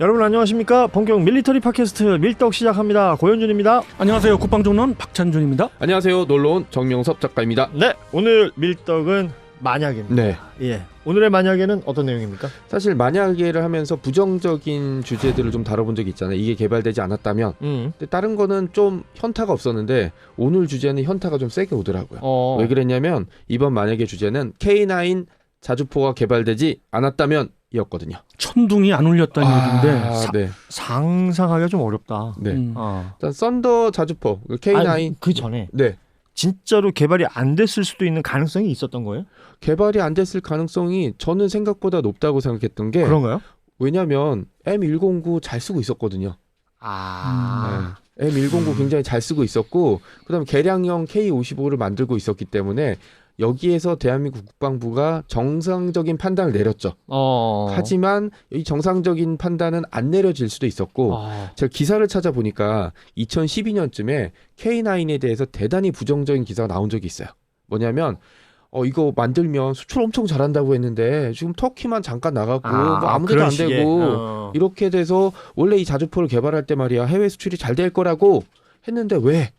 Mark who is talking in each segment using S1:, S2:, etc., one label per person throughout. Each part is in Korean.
S1: 여러분 안녕하십니까? 본격 밀리터리 팟캐스트 밀떡 시작합니다. 고현준입니다.
S2: 안녕하세요. 국방종론 박찬준입니다.
S3: 안녕하세요. 놀러온 정명섭 작가입니다.
S1: 네, 오늘 밀떡은 만약입니다.
S3: 네.
S1: 예, 오늘의 만약에는 어떤 내용입니까?
S3: 사실 만약에를 하면서 부정적인 주제들을 좀 다뤄본 적이 있잖아요. 이게 개발되지 않았다면. 근데 다른 거는 좀 현타가 없었는데 오늘 주제는 현타가 좀 세게 오더라고요. 왜 그랬냐면 이번 만약의 주제는 K9 자주포가 개발되지 않았다면 이었거든요.
S2: 천둥이 안 울렸다는 얘기인데
S3: 네.
S1: 상상하기가 좀 어렵다.
S3: 네.
S2: 음.
S3: 일단 썬더 자주포 K9
S1: 아니, 그 전에
S3: 네.
S1: 진짜로 개발이 안 됐을 수도 있는 가능성이 있었던 거예요?
S3: 개발이 안 됐을 가능성이 저는 생각보다 높다고 생각했던 게
S1: 그런가요?
S3: 왜냐면 M109 잘 쓰고 있었거든요. 네. M109 굉장히 잘 쓰고 있었고 그다음에 개량형 K55를 만들고 있었기 때문에 여기에서 대한민국 국방부가 정상적인 판단을 내렸죠. 하지만 이 정상적인 판단은 안 내려질 수도 있었고 제가 기사를 찾아보니까 2012년쯤에 K9에 대해서 대단히 부정적인 기사가 나온 적이 있어요. 뭐냐면 이거 만들면 수출 엄청 잘한다고 했는데 지금 터키만 잠깐 나가고 뭐 아무데도 안 되고 이렇게 돼서 원래 이 자주포를 개발할 때 말이야 해외 수출이 잘 될 거라고 했는데 왜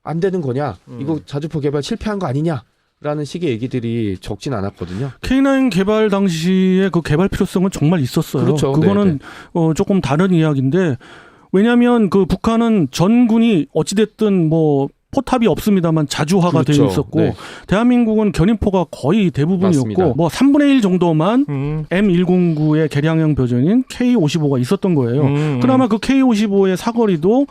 S3: 안 되는 거냐? 이거 자주포 개발 실패한 거 아니냐? 라는 식의 얘기들이 적진 않았거든요.
S2: K9 개발 당시에 그 개발 필요성은 정말 있었어요.
S3: 그렇죠.
S2: 그거는 조금 다른 이야기인데 왜냐하면 그 북한은 전군이 어찌됐든 뭐 포탑이 없습니다만 자주화가
S3: 그렇죠.
S2: 되어 있었고
S3: 네.
S2: 대한민국은 견인포가 거의 대부분이었고
S3: 맞습니다.
S2: 뭐 3분의 1 정도만 M109의 개량형 버전인 K55가 있었던 거예요. 그나마 그 K55의 사거리도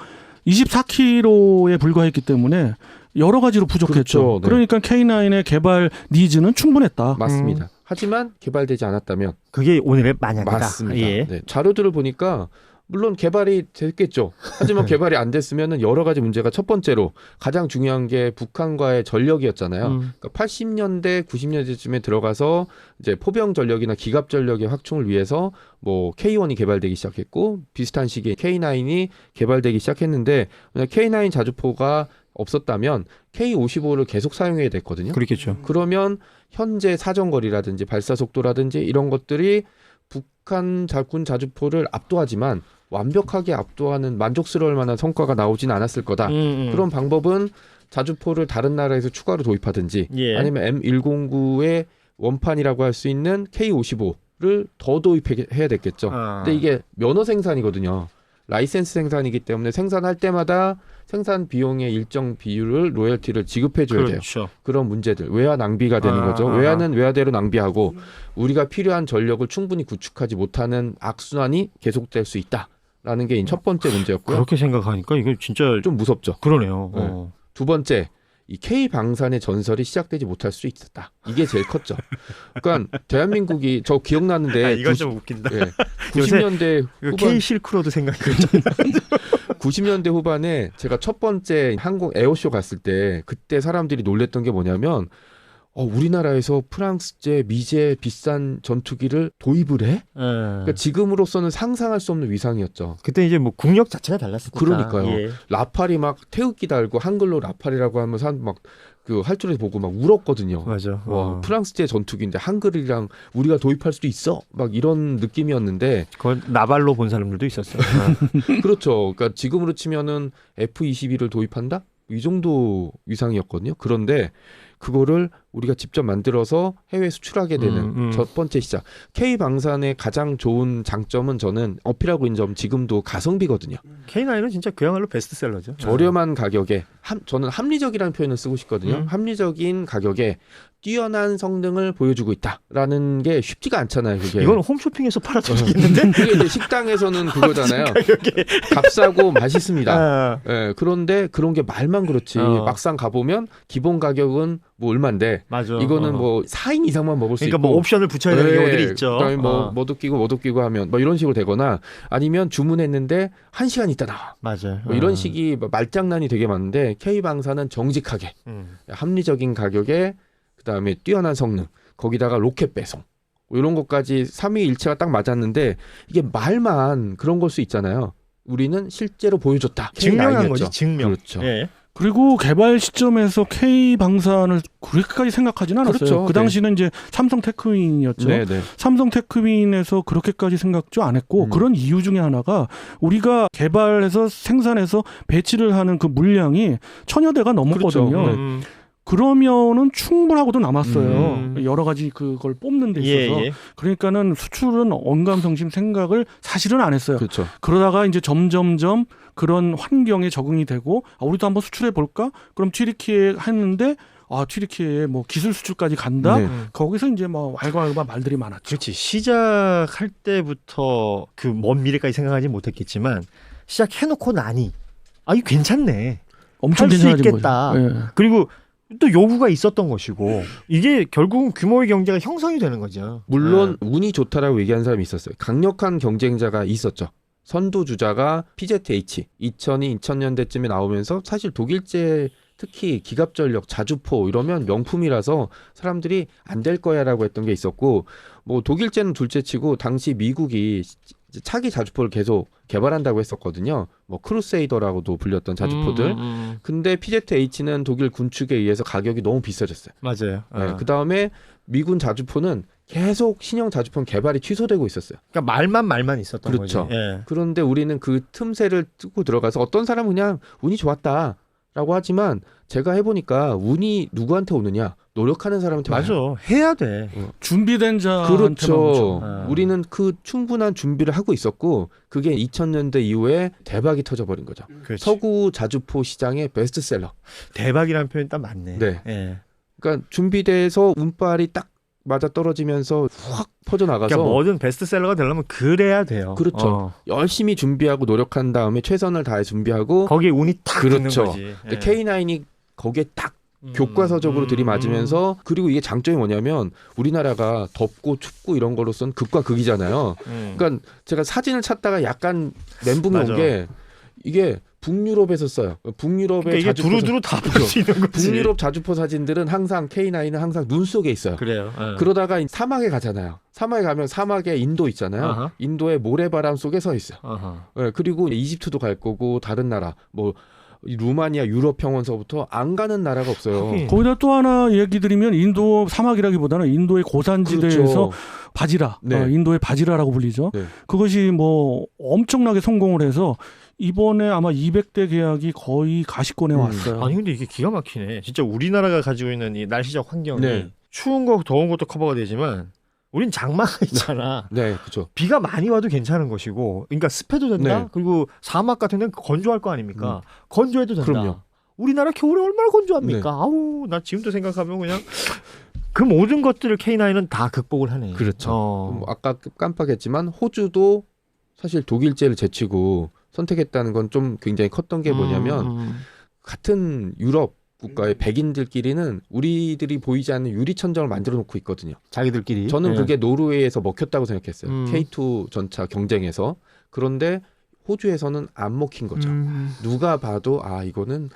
S2: 24km에 불과했기 때문에 여러 가지로 부족했죠.
S3: 그렇죠. 네.
S2: 그러니까 K9의 개발 니즈는 충분했다.
S3: 맞습니다. 하지만 개발되지 않았다면
S1: 그게 오늘의 만약이다.
S3: 맞습니다.
S1: 예.
S3: 네. 자료들을 보니까 물론 개발이 됐겠죠. 하지만 개발이 안 됐으면 여러 가지 문제가 첫 번째로 가장 중요한 게 북한과의 전력이었잖아요. 그러니까 80년대, 90년대쯤에 들어가서 이제 포병 전력이나 기갑 전력의 확충을 위해서 뭐 K1이 개발되기 시작했고 비슷한 시기에 K9이 개발되기 시작했는데 K9 자주포가 없었다면 K55를 계속 사용해야 됐거든요.
S1: 그렇겠죠.
S3: 그러면 현재 사정거리라든지 발사 속도라든지 이런 것들이 북한 군 자주포를 압도하지만 완벽하게 압도하는 만족스러울 만한 성과가 나오진 않았을 거다. 그런 방법은 자주포를 다른 나라에서 추가로 도입하든지 아니면 M109의 원판이라고 할 수 있는 K55를 더 도입해야 됐겠죠. 근데 이게 면허 생산이거든요. 라이센스 생산이기 때문에 생산할 때마다 생산 비용의 일정 비율을 로열티를 지급해줘야 돼요. 그런 문제들, 외화 낭비가 되는 거죠. 외화는 외화대로 낭비하고 우리가 필요한 전력을 충분히 구축하지 못하는 악순환이 계속될 수 있다라는 게 첫 번째 문제였고요.
S1: 그렇게 생각하니까 이게 진짜
S3: 좀 무섭죠.
S1: 그러네요.
S3: 네. 두 번째, 이 K 방산의 전설이 시작되지 못할 수 있었다. 이게 제일 컸죠. 그러니까 대한민국이 저 기억나는데
S1: 이건 좀 웃긴다.
S3: 90년대 후반
S1: K 실크로드 생각이
S3: 90년대 후반에 제가 첫 번째 항공 에어쇼 갔을 때 그때 사람들이 놀랬던 게 뭐냐면 우리나라에서 프랑스제, 미제 비싼 전투기를 도입을 해? 그러니까 지금으로서는 상상할 수 없는 위상이었죠.
S1: 그때 이제 뭐 국력 자체가 달랐으니까.
S3: 그러니까요.
S1: 예.
S3: 라팔이 막 태극기 달고 한글로 라팔이라고 하면 사람 막 그 활주로에서 보고 막 울었거든요.
S1: 맞아.
S3: 와, 프랑스제 전투기인데 한글이랑 우리가 도입할 수도 있어? 막 이런 느낌이었는데.
S1: 그건 나발로 본 사람들도 있었어요.
S3: 그렇죠. 그러니까 지금으로 치면은 F-22를 도입한다? 이 정도 위상이었거든요. 그런데 그거를 우리가 직접 만들어서 해외 수출하게 되는 첫 번째 시작. K방산의 가장 좋은 장점은 저는 어필하고 있는 점 지금도 가성비거든요.
S1: K9은 진짜 그야말로 베스트셀러죠.
S3: 저렴한 가격에 저는 합리적이라는 표현을 쓰고 싶거든요. 합리적인 가격에 뛰어난 성능을 보여주고 있다라는 게 쉽지가 않잖아요. 그게.
S1: 이건 홈쇼핑에서 팔아도 되겠는데?
S3: 그게 이제 식당에서는 그거잖아요. 값싸고 맛있습니다. 네, 그런데 그런 게 말만 그렇지 막상 가보면 기본 가격은 뭐 얼마인데
S1: 맞아.
S3: 이거는 뭐 4인 이상만 먹을 수
S1: 그러니까
S3: 있고
S1: 뭐 옵션을 붙여야 되는 경우들이 있죠.
S3: 그다음에 뭐도 끼고 하면 뭐 이런 식으로 되거나 아니면 주문했는데 1시간 있다 나와.
S1: 맞아요.
S3: 뭐 이런 식이 말장난이 되게 많은데 K방산은 정직하게 합리적인 가격에 그다음에 뛰어난 성능 거기다가 로켓 배송 뭐 이런 것까지 삼위일체가 딱 맞았는데 이게 말만 그런 걸 수 있잖아요. 우리는 실제로 보여줬다.
S1: 증명한 거지. 증명.
S3: 그렇죠.
S1: 예.
S2: 그리고 개발 시점에서 K 방산을 그렇게까지 생각하지는 않았어요.
S3: 그렇죠.
S2: 그 당시는 이제 삼성 테크윈이었죠.
S3: 네, 네.
S2: 삼성 테크윈에서 그렇게까지 생각도 안 했고 그런 이유 중에 하나가 우리가 개발해서 생산해서 배치를 하는 그 물량이 1000여 대가 넘었거든요.
S3: 그렇죠.
S2: 그러면은 충분하고도 남았어요. 여러 가지 그걸 뽑는 데 있어서.
S4: 예.
S2: 그러니까는 수출은 언감성심 생각을 사실은 안 했어요.
S3: 그렇죠.
S2: 그러다가 이제 점점점 그런 환경에 적응이 되고 우리도 한번 수출해 볼까? 그럼 튀르키예 했는데 튀르키예에 뭐 기술 수출까지 간다.
S3: 네.
S2: 거기서 이제 뭐 왈가왈부 말들이 많았죠.
S4: 그렇지. 시작할 때부터 그 먼 미래까지 생각하지 못했겠지만 시작해놓고 나니 이거 괜찮네.
S2: 엄청
S4: 할 수
S2: 괜찮아진
S4: 있겠다.
S2: 거죠. 예.
S4: 그리고 또 요구가 있었던 것이고 이게 결국은 규모의 경제가 형성이 되는 거죠.
S3: 물론 운이 좋다라고 얘기하는 사람이 있었어요. 강력한 경쟁자가 있었죠. 선두주자가 PZH 2000년대쯤에 나오면서 사실 독일제 특히 기갑전력, 자주포 이러면 명품이라서 사람들이 안 될 거야라고 했던 게 있었고 뭐 독일제는 둘째치고 당시 미국이 차기 자주포를 계속 개발한다고 했었거든요. 뭐 크루세이더라고도 불렸던 자주포들. 근데 PZH는 독일 군축에 의해서 가격이 너무 비싸졌어요.
S4: 맞아요.
S3: 네, 그 다음에 미군 자주포는 계속 신형 자주포 개발이 취소되고 있었어요.
S4: 그러니까 말만 있었던
S3: 그렇죠.
S4: 거지. 예.
S3: 그런데 우리는 그 틈새를 뚫고 들어가서 어떤 사람은 그냥 운이 좋았다라고 하지만 제가 해보니까 운이 누구한테 오느냐? 노력하는 사람한테
S4: 맞아.
S3: 와요.
S4: 해야 돼.
S2: 준비된 자한테만
S3: 그렇죠.
S2: 오죠.
S3: 우리는 그 충분한 준비를 하고 있었고 그게 2000년대 이후에 대박이 터져버린 거죠.
S4: 그렇지.
S3: 서구 자주포 시장의 베스트셀러.
S4: 대박이라는 표현 딱 맞네.
S3: 네.
S4: 예.
S3: 그러니까 준비돼서 운빨이 딱 맞아 떨어지면서 확 퍼져나가서
S4: 그러니까 뭐든 베스트셀러가 되려면 그래야 돼요.
S3: 그렇죠. 열심히 준비하고 노력한 다음에 최선을 다해 준비하고
S4: 거기에 운이 탁
S3: 그렇죠.
S4: 붙는 거지.
S3: 근데 K9이 거기에 딱 교과서적으로 들이맞으면서 그리고 이게 장점이 뭐냐면 우리나라가 덥고 춥고 이런 거로선 극과 극이잖아요. 그러니까 제가 사진을 찾다가 약간 멘붕이
S4: 맞아.
S3: 온 게 이게 북유럽에서 써요. 북유럽의
S4: 그러니까 이게
S3: 자주포
S4: 두루두루 다 볼 수 있는 거지.
S3: 북유럽 자주포 사진들은 항상 K9은 항상 눈 속에 있어요.
S4: 그래요. 예.
S3: 그러다가 사막에 가잖아요. 사막에 가면 사막에 인도 있잖아요.
S4: 아하.
S3: 인도의 모래바람 속에 서 있어요.
S4: 아하.
S3: 네, 그리고 이집트도 갈 거고 다른 나라 뭐 루마니아 유럽 평원서부터 안 가는 나라가 없어요.
S4: 하긴.
S2: 거기다 또 하나 얘기 드리면 인도 사막이라기보다는 인도의 고산지대에서
S3: 그렇죠.
S2: 바지라,
S3: 네.
S2: 인도의 바지라라고 불리죠.
S3: 네.
S2: 그것이 뭐 엄청나게 성공을 해서 이번에 아마 200대 계약이 거의 가시권에 왔어요.
S4: 아니 근데 이게 기가 막히네. 진짜 우리나라가 가지고 있는 이 날씨적 환경이
S3: 네.
S4: 추운 거 더운 것도 커버가 되지만 우린 장마가 있잖아.
S3: 네, 그렇죠.
S4: 비가 많이 와도 괜찮은 것이고, 그러니까 습해도 된다.
S3: 네.
S4: 그리고 사막 같은 데는 건조할 거 아닙니까? 건조해도 된다.
S3: 그럼요.
S4: 우리나라 겨울에 얼마나 건조합니까?
S3: 네.
S4: 아우, 나 지금도 생각하면 그냥 그 모든 것들을 K9은 다 극복을 하네.
S3: 그렇죠.
S4: 어.
S3: 아까 깜빡했지만 호주도 사실 독일제를 제치고 선택했다는 건 좀 굉장히 컸던 게 뭐냐면 같은 유럽 국가의 백인들끼리는 우리들이 보이지 않는 유리천정을 만들어 놓고 있거든요.
S4: 자기들끼리.
S3: 저는
S4: 예.
S3: 그게 노르웨이에서 먹혔다고 생각했어요.
S4: 음.
S3: K2 전차 경쟁에서. 그런데 호주에서는 안 먹힌 거죠. 누가 봐도 이거는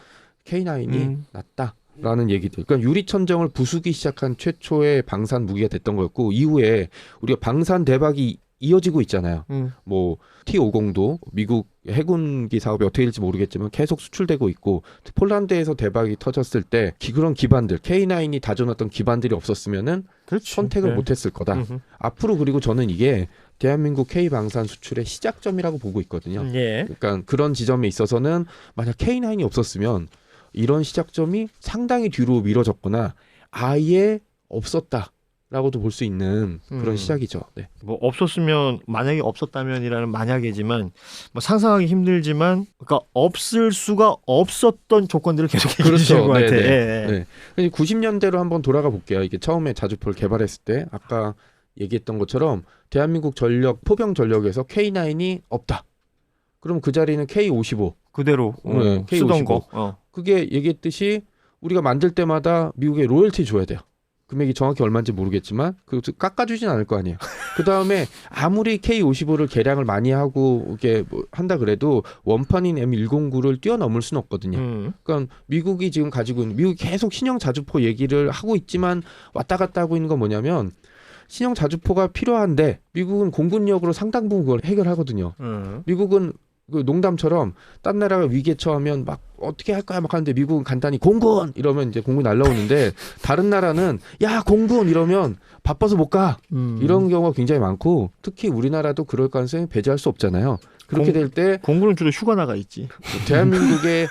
S3: K9이 낫다라는 얘기들. 그러니까 유리천정을 부수기 시작한 최초의 방산 무기가 됐던 거였고 이후에 우리가 방산 대박이 이어지고 있잖아요. 뭐 T-50도 미국 해군기 사업이 어떻게 될지 모르겠지만 계속 수출되고 있고 폴란드에서 대박이 터졌을 때 그런 기반들 K9이 다져놨던 기반들이 없었으면은
S4: 그렇지.
S3: 선택을
S4: 네.
S3: 못했을 거다. 앞으로 그리고 저는 이게 대한민국 K 방산 수출의 시작점이라고 보고 있거든요.
S4: 예.
S3: 그러니까 그런 지점에 있어서는 만약 K9이 없었으면 이런 시작점이 상당히 뒤로 미뤄졌거나 아예 없었다. 라고도 볼 수 있는 그런 시작이죠. 네.
S4: 뭐 없었으면 만약에 없었다면이라는 만약이지만 뭐 상상하기 힘들지만 그러니까 없을 수가 없었던 조건들을 계속 얘기해 주시는 것 같아. 예.
S3: 네. 90년대로 한번 돌아가 볼게요. 이게 처음에 자주포를 개발했을 때 아까 얘기했던 것처럼 대한민국 전력 포병 전력에서 K9이 없다. 그럼 그 자리는 K55
S4: 그대로
S3: 네,
S4: 쓰던
S3: K55.
S4: 거.
S3: 그게 얘기했듯이 우리가 만들 때마다 미국에 로열티 줘야 돼요. 금액이 정확히 얼마인지 모르겠지만 그것도 깎아주진 않을 거 아니에요. 그 다음에 아무리 K55를 개량을 많이 하고 이게 뭐 한다 그래도 원판인 M109를 뛰어넘을 수는 없거든요. 그러니까 미국이 지금 가지고 있는 미국이 계속 신형 자주포 얘기를 하고 있지만 왔다 갔다 하고 있는 건 뭐냐면 신형 자주포가 필요한데 미국은 공군력으로 상당 부분 그걸 해결하거든요. 미국은 그 농담처럼 딴 나라가 위기에 처하면 막 어떻게 할 거야 막 하는데 미국은 간단히 공군 이러면 이제 공군 날라오는데 다른 나라는 야 공군 이러면 바빠서 못 가. 이런 경우가 굉장히 많고 특히 우리나라도 그럴 가능성이 배제할 수 없잖아요. 그렇게 될 때
S4: 공군은 주로 휴가 나가 있지.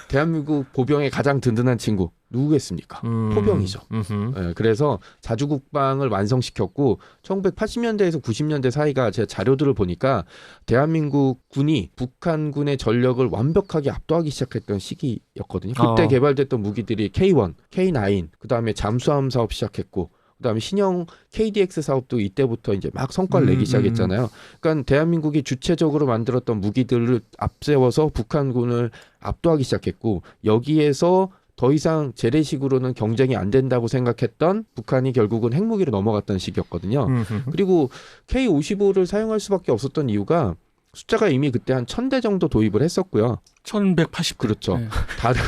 S3: 대한민국 보병의 가장 든든한 친구 누구겠습니까? 포병이죠. 네, 그래서 자주국방을 완성시켰고 1980년대에서 90년대 사이가 제 자료들을 보니까 대한민국 군이 북한군의 전력을 완벽하게 압도하기 시작했던 시기였거든요. 그때 개발됐던 무기들이 K1, K9, 그다음에 잠수함 사업 시작했고 그다음에 신형 KDX 사업도 이때부터 이제 막 성과를 내기 시작했잖아요. 그러니까 대한민국이 주체적으로 만들었던 무기들을 앞세워서 북한군을 압도하기 시작했고 여기에서 더 이상 재래식으로는 경쟁이 안 된다고 생각했던 북한이 결국은 핵무기로 넘어갔던 시기였거든요. 그리고 K-55를 사용할 수밖에 없었던 이유가 숫자가 이미 그때 한 1000대 정도 도입을 했었고요.
S2: 1180대.
S3: 그렇죠.
S2: 네.
S3: 다른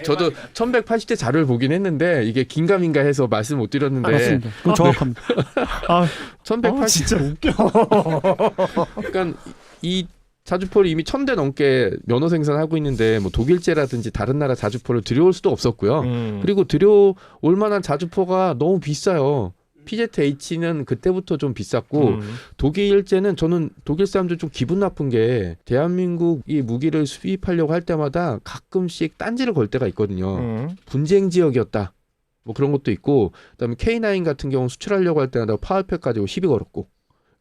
S3: 저도 1180대 자료를 보긴 했는데 이게 긴가민가 해서 말씀 못 드렸는데
S2: 맞습니다. 그건 정확합니다.
S3: 1180
S4: 진짜 웃겨.
S3: 그러니까 이 자주포를 이미 1000대 넘게 면허 생산하고 있는데 뭐 독일제라든지 다른 나라 자주포를 들여올 수도 없었고요. 그리고 들여올 만한 자주포가 너무 비싸요. PZH는 그때부터 좀 비쌌고 독일제는 저는 독일 사람들 좀 기분 나쁜 게 대한민국이 무기를 수입하려고 할 때마다 가끔씩 딴지를 걸 때가 있거든요. 분쟁 지역이었다. 뭐 그런 것도 있고 그다음에 K9 같은 경우 수출하려고 할 때마다 파워팩 가지고 시비 걸었고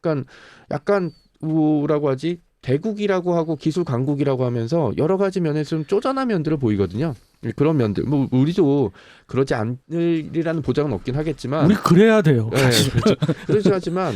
S3: 그러니까 약간 뭐라고 하지 대국이라고 하고 기술 강국이라고 하면서 여러 가지 면에서 좀 쪼잔한 면들을 보이거든요. 그런 면들 뭐 우리도 그러지 않으리라는 보장은 없긴 하겠지만
S2: 우리 그래야 돼요.
S3: 네, 그렇죠. 그렇지 하지만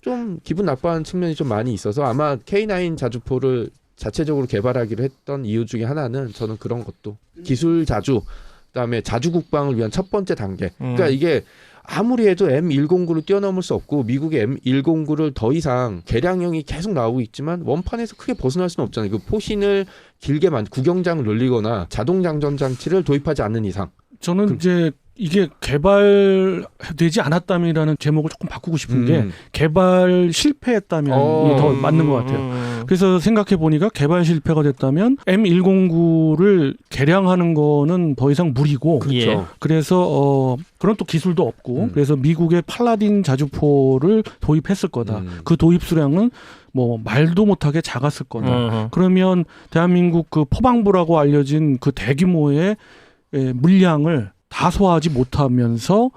S3: 좀 기분 나빠하는 측면이 좀 많이 있어서 아마 K9 자주포를 자체적으로 개발하기로 했던 이유 중에 하나는 저는 그런 것도 기술 자주 그다음에 자주 국방을 위한 첫 번째 단계. 그러니까 이게 아무리 해도 M109를 뛰어넘을 수 없고 미국의 M109를 더 이상 개량형이 계속 나오고 있지만 원판에서 크게 벗어날 수는 없잖아요. 그 포신을 길게 구경장을 늘리거나 자동 장전 장치를 도입하지 않는 이상.
S2: 저는 이제 이게 개발되지 않았다면이라는 제목을 조금 바꾸고 싶은 게 개발 실패했다면 더 맞는 것 같아요. 그래서 생각해 보니까 개발 실패가 됐다면 M109를 개량하는 거는 더 이상 무리고
S3: 그렇죠.
S2: 그래서 그런 또 기술도 없고 그래서 미국의 팔라딘 자주포를 도입했을 거다. 그 도입 수량은 뭐 말도 못하게 작았을 거다. 그러면 대한민국 그 포방부라고 알려진 그 대규모의 물량을 다 소화하지 못하면서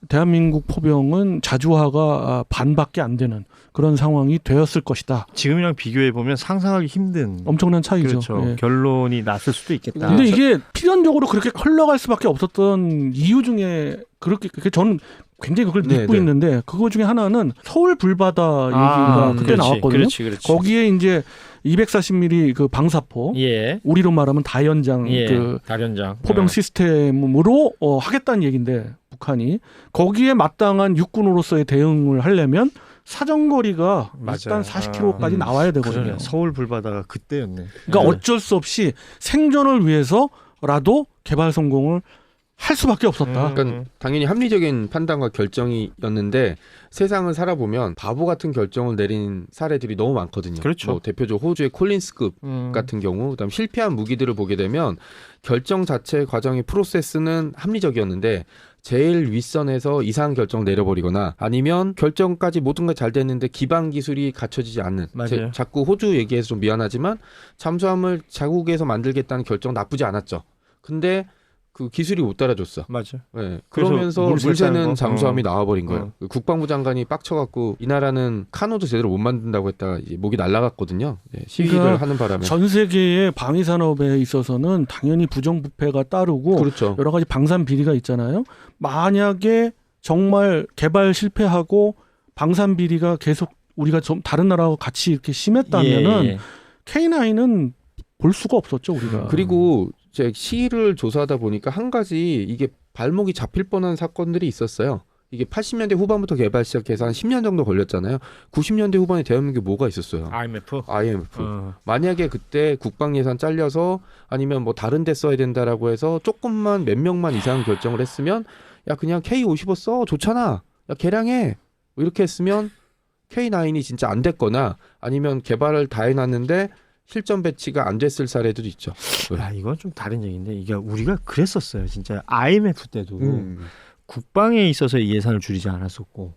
S2: 대한민국 포병은 자주화가 반밖에 안 되는 그런 상황이 되었을 것이다.
S4: 지금이랑 비교해 보면 상상하기 힘든
S2: 엄청난 차이죠.
S4: 그렇죠.
S2: 예.
S4: 결론이 났을 수도 있겠다.
S2: 근데 이게 필연적으로 그렇게 흘러갈 수밖에 없었던 이유 중에 그렇게 저는 굉장히 그걸 믿고
S3: 네네.
S2: 있는데 그거 중에 하나는 서울 불바다 얘기가 그때
S4: 그렇지,
S2: 나왔거든요.
S4: 그렇지.
S2: 거기에 이제 240mm 그 방사포,
S4: 예.
S2: 우리로 말하면 다연장 그
S4: 다련장
S2: 포병 시스템으로 하겠다는 얘기인데 북한이 거기에 마땅한 육군으로서의 대응을 하려면 사정거리가
S4: 맞아요.
S2: 일단 40km까지 나와야 되거든요.
S4: 그래, 서울 불바다가 그때였네.
S2: 그러니까 어쩔 수 없이 생존을 위해서라도 개발 성공을 할 수밖에 없었다.
S3: 그러니까 당연히 합리적인 판단과 결정이었는데 세상을 살아보면 바보 같은 결정을 내린 사례들이 너무 많거든요.
S4: 그렇죠.
S3: 뭐 대표적으로 호주의 콜린스급 같은 경우, 그다음 실패한 무기들을 보게 되면 결정 자체의 과정의 프로세스는 합리적이었는데 제일 윗선에서 이상한 결정 내려버리거나 아니면 결정까지 모든 게 잘 됐는데 기반 기술이 갖춰지지 않는.
S4: 맞아요.
S3: 자꾸 호주 얘기해서 좀 미안하지만 잠수함을 자국에서 만들겠다는 결정 나쁘지 않았죠. 근데 그 기술이 못 따라줬어.
S4: 맞아.
S3: 네. 그러면서
S4: 물새
S3: 물새는
S4: 싸는 거?
S3: 잠수함이 나와버린 거예요. 국방부 장관이 빡쳐갖고 이 나라는 카노도 제대로 못 만든다고 했다가 이제 목이 날라갔거든요. 네, 시위를
S2: 그러니까
S3: 하는 바람에.
S2: 전 세계의 방위 산업에 있어서는 당연히 부정부패가 따르고
S3: 그렇죠.
S2: 여러 가지 방산 비리가 있잖아요. 만약에 정말 개발 실패하고 방산 비리가 계속 우리가 좀 다른 나라하고 같이 이렇게 심했다면은 K9은 볼 수가 없었죠 우리가.
S3: 그리고 제 시기를 조사하다 보니까 한 가지 이게 발목이 잡힐 뻔한 사건들이 있었어요. 이게 80년대 후반부터 개발 시작해서 한 10년 정도 걸렸잖아요. 90년대 후반에 대한민국에 뭐가 있었어요?
S4: IMF.
S3: 만약에 그때 국방 예산 잘려서 아니면 뭐 다른 데 써야 된다라고 해서 조금만 몇 명만 이상 결정을 했으면 야 그냥 K-55 써 좋잖아. 야 개량해. 이렇게 했으면 K9이 진짜 안 됐거나 아니면 개발을 다 해놨는데 실전 배치가 안 됐을 사례들도 있죠.
S4: 야, 이건 좀 다른 얘기인데 이게 우리가 그랬었어요. 진짜 IMF 때도 국방에 있어서 예산을 줄이지 않았었고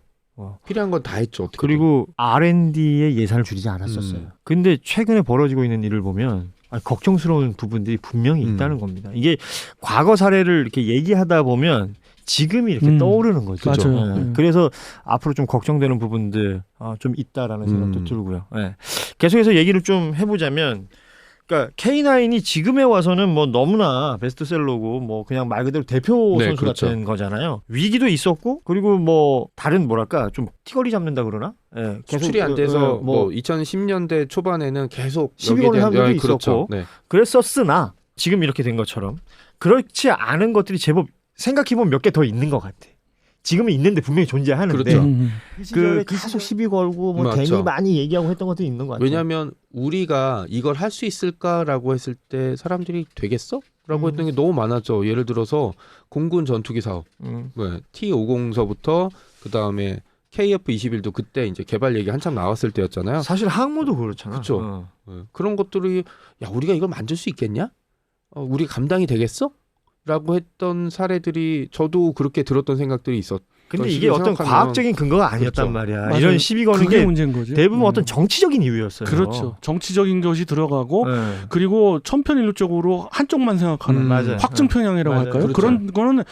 S3: 필요한 건 다 했죠. 어떻게
S4: 그리고 R&D에 예산을 줄이지 않았었어요. 근데 최근에 벌어지고 있는 일을 보면 걱정스러운 부분들이 분명히 있다는 겁니다. 이게 과거 사례를 이렇게 얘기하다 보면 지금이 이렇게 떠오르는 거죠.
S2: 맞아요.
S4: 네. 그래서 앞으로 좀 걱정되는 부분들 좀 있다라는 생각도 들고요. 네. 계속해서 얘기를 좀 해보자면, 그러니까 K9이 지금에 와서는 뭐 너무나 베스트셀러고 뭐 그냥 말 그대로 대표
S3: 네,
S4: 선수
S3: 그렇죠.
S4: 같은 거잖아요. 위기도 있었고 그리고 뭐 다른 뭐랄까 좀 티거리 잡는다 그러나? 네. 계속
S3: 수출이 안 돼서
S4: 뭐
S3: 2010년대 초반에는 계속
S4: 시비
S3: 여기에
S4: 거는
S3: 대한
S4: 사람들도
S3: 그렇죠.
S4: 있었고
S3: 네.
S4: 그랬었으나 지금 이렇게 된 것처럼 그렇지 않은 것들이 제법 생각해보면 몇 개 더 있는 것 같아. 지금은 있는데 분명히 존재하는데
S3: 그렇죠.
S4: 그 계속 시비 걸고 뭐
S3: 맞죠.
S4: 괜히 많이 얘기하고 했던 것도 있는 것 같아요.
S3: 왜냐하면 우리가 이걸 할 수 있을까라고 했을 때 사람들이 되겠어? 라고 했던 게 너무 많았죠. 예를 들어서 공군 전투기 사업, T50서부터 그 다음에 KF-21도 그때 이제 개발 얘기 한참 나왔을 때였잖아요.
S4: 사실 항모도 그렇잖아.
S3: 그렇죠. 그런 것들이 야 우리가 이걸 만들 수 있겠냐? 우리가 감당이 되겠어? 라고 했던 사례들이 저도 그렇게 들었던 생각들이 있었.
S4: 근데 이게 어떤 과학적인 근거가 아니었단
S3: 그렇죠.
S4: 말이야.
S2: 맞아요.
S4: 이런 시비 거는
S2: 그게
S4: 게
S2: 문제인 거죠.
S4: 대부분 어떤 정치적인 이유였어요.
S2: 그렇죠. 정치적인 것이 들어가고
S4: 네.
S2: 그리고 천편일률적으로 한쪽만 생각하는
S4: 맞아요.
S2: 확증 편향이라고
S4: 맞아요.
S2: 할까요?
S3: 그렇죠.
S2: 그런 거는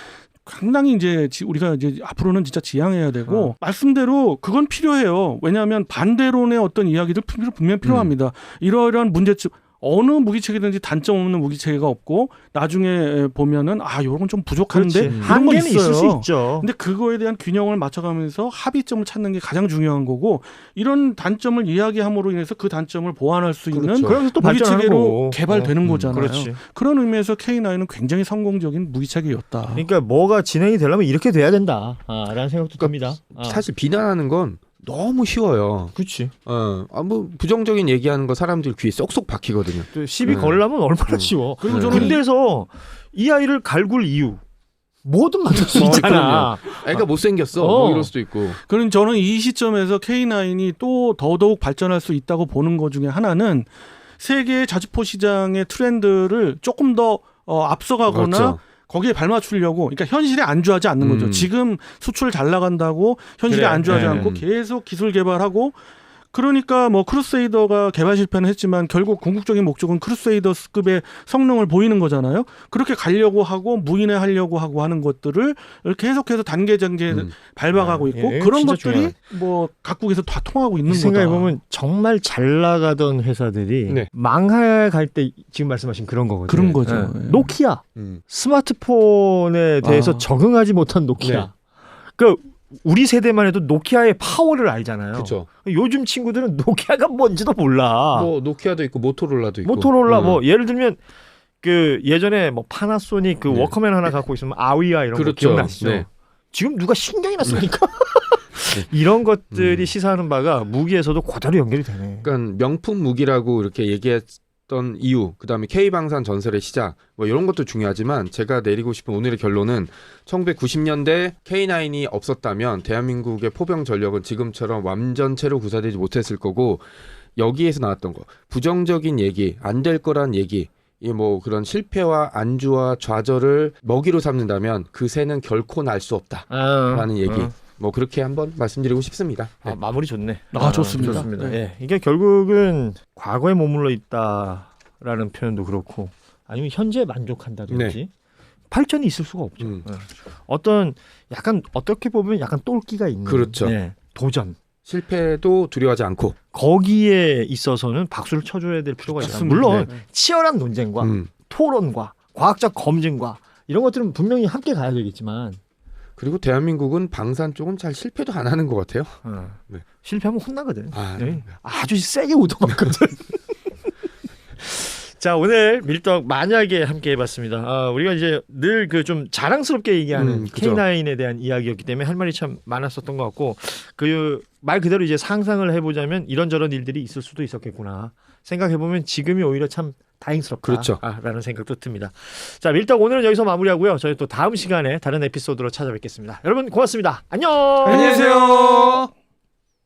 S2: 상당히 이제 우리가 이제 앞으로는 진짜 지양해야 되고 말씀대로 그건 필요해요. 왜냐하면 반대론의 어떤 이야기들 분명히 필요합니다. 이러이러한 문제점 어느 무기체계든지 단점 없는 무기체계가 없고 나중에 보면은 이런 건 좀 부족한데 이런 건
S4: 한계는 있을 수
S2: 있어요.
S4: 있죠.
S2: 근데 그거에 대한 균형을 맞춰가면서 합의점을 찾는 게 가장 중요한 거고 이런 단점을 이야기함으로 인해서 그 단점을 보완할 수 있는
S3: 그렇죠.
S4: 그러면서 또 발전하는
S2: 무기체계로
S4: 거고.
S2: 개발되는 거잖아요.
S4: 그렇지.
S2: 그런 의미에서 K9은 굉장히 성공적인 무기체계였다.
S4: 그러니까 뭐가 진행이 되려면 이렇게 돼야 된다라는 생각도 듭니다.
S3: 사실 비난하는 건 너무 쉬워요.
S4: 그렇지.
S3: 뭐 부정적인 얘기하는 거 사람들 귀에 쏙쏙 박히거든요.
S4: 또 시비 걸려면 얼마나 쉬워.
S2: 그리고
S3: 네.
S2: 저는
S4: 근데서 이 아이를 갈굴 이유 뭐든 만들 수 있잖아.
S3: 애가 못생겼어. 뭐 이럴 수도 있고.
S2: 그럼 저는 이 시점에서 K9이 또 더더욱 발전할 수 있다고 보는 것 중에 하나는 세계 자주포 시장의 트렌드를 조금 더 앞서가거나
S3: 그렇죠.
S2: 거기에 발맞추려고 그러니까 현실에 안주하지 않는 거죠. 지금 수출 잘 나간다고 현실에 안주하지 않고 계속 기술 개발하고 그러니까 뭐 크루세이더가 개발 실패는 했지만 결국 궁극적인 목적은 크루세이더급의 성능을 보이는 거잖아요. 그렇게 가려고 하고 무인화하려고 하고 하는 것들을 계속해서 단계 밟아가고 있고 그런
S4: 진짜
S2: 것들이
S4: 중요하네.
S2: 뭐 각국에서 다 통하고 있는 거다.
S4: 생각해 보면 정말 잘 나가던 회사들이
S3: 네.
S4: 망할 때 지금 말씀하신 그런 거거든요.
S2: 그런 거죠.
S4: 네. 노키아
S3: 음.
S4: 스마트폰에 대해서 적응하지 못한 노키아.
S3: 네.
S4: 그 우리 세대만 해도 노키아의 파워를 알잖아요.
S3: 그렇죠.
S4: 요즘 친구들은 노키아가 뭔지도 몰라.
S3: 뭐 노키아도 있고 모토로라도 있고.
S4: 모토로라 뭐 예를 들면 그 예전에 뭐 파나소닉 그
S3: 네.
S4: 워커맨 하나 갖고 있으면 아위아 이런 거
S3: 그렇죠.
S4: 기억나시죠?
S3: 네.
S4: 지금 누가 신경이나 씁니까? 이런 것들이 시사하는 바가 무기에서도 그대로 연결이 되네.
S3: 그러니까 명품 무기라고 이렇게 얘기했던 이유, 그다음에 K방산 전설의 시작, 뭐 이런 것도 중요하지만 제가 내리고 싶은 오늘의 결론은 1990년대 K9이 없었다면 대한민국의 포병 전력은 지금처럼 완전체로 구사되지 못했을 거고 여기에서 나왔던 거 부정적인 얘기, 안 될 거란 얘기, 이 뭐 그런 실패와 안주와 좌절을 먹이로 삼는다면 그 새는 결코 날 수 없다라는 얘기. 뭐 그렇게 한번 말씀드리고 싶습니다. 네.
S4: 마무리 좋네.
S2: 좋습니다.
S4: 좋습니다.
S2: 네.
S4: 예, 이게 결국은 과거에 머물러 있다라는 표현도 그렇고 아니면 현재에 만족한다든지 발전이 있을 수가 없죠. 예. 어떤 약간 어떻게 보면 약간 똘끼가 있는
S3: 그렇죠.
S4: 도전.
S3: 실패도 두려워하지 않고
S4: 거기에 있어서는 박수를 쳐줘야 될 필요가 있다.
S2: 맞습니다.
S4: 물론
S2: 네.
S4: 치열한 논쟁과 토론과 과학적 검증과 이런 것들은 분명히 함께 가야 되겠지만
S3: 그리고 대한민국은 방산 쪽은 잘 실패도 안 하는 것 같아요. 네.
S4: 실패하면 혼나거든.
S3: 네.
S4: 아주 세게 웃어봤거든. 자, 오늘 밀떡 만약에 함께 해봤습니다. 우리가 이제 늘 그 좀 자랑스럽게 얘기하는
S3: 그죠.
S4: K9에 대한 이야기였기 때문에 할 말이 참 많았었던 것 같고 그 말 그대로 이제 상상을 해보자면 이런저런 일들이 있을 수도 있었겠구나 생각해보면 지금이 오히려 참 다행스럽다.
S3: 그렇죠.
S4: 라는 생각도 듭니다. 자, 밀떡 오늘은 여기서 마무리하고요. 저희 또 다음 시간에 다른 에피소드로 찾아뵙겠습니다. 여러분 고맙습니다. 안녕.
S3: 안녕히 계세요.